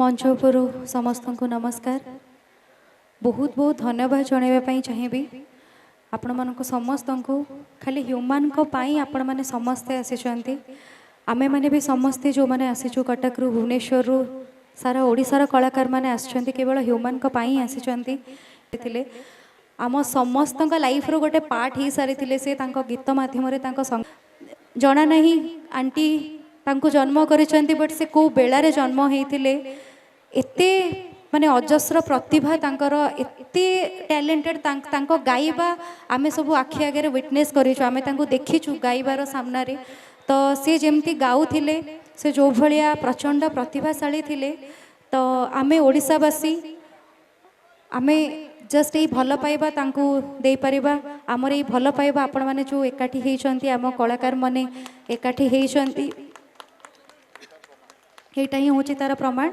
मंच उपर समस्त को नमस्कार। बहुत बहुत धन्यवाद जनवाई चाहिए आपण मान समस्त को खाली ह्यूमान को पाई आपण मैंने समस्ते आसी आमे मैंने भी समस्ते जो मैंने आसीचु कटक रु भुवनेश्वर रु सारा ओडिशार कलाकार मैंने आसी केवल ह्यूमान को पाई आसी आम समस्त लाइफ रो गोटे पार्ट हो सारी से गीत माध्यम जना नहीं आंटी तांको जन्म करिसेंती बट से को बेलारे जन्म होइथिले एते माने अजस्र प्रतिभा तांकर एते टैलेंटेड तांको गाइबा आमे सब आखि आगे विटनेस करिछु आमे तांको देखिछु गाइबार सामना रे तो से जेमती गाउथिले से जो भलिया प्रचंड प्रतिभाशाली थिले तो आमे ओडिसावासी आमे जस्ट यही भल पाइबा तांको दे परिबा आमर यही भल पाइबा आपण माने जो एकाठी हेइचंती आम कलाकार माने एकाठी हेइचंती एटा ही होची तार प्रमाण।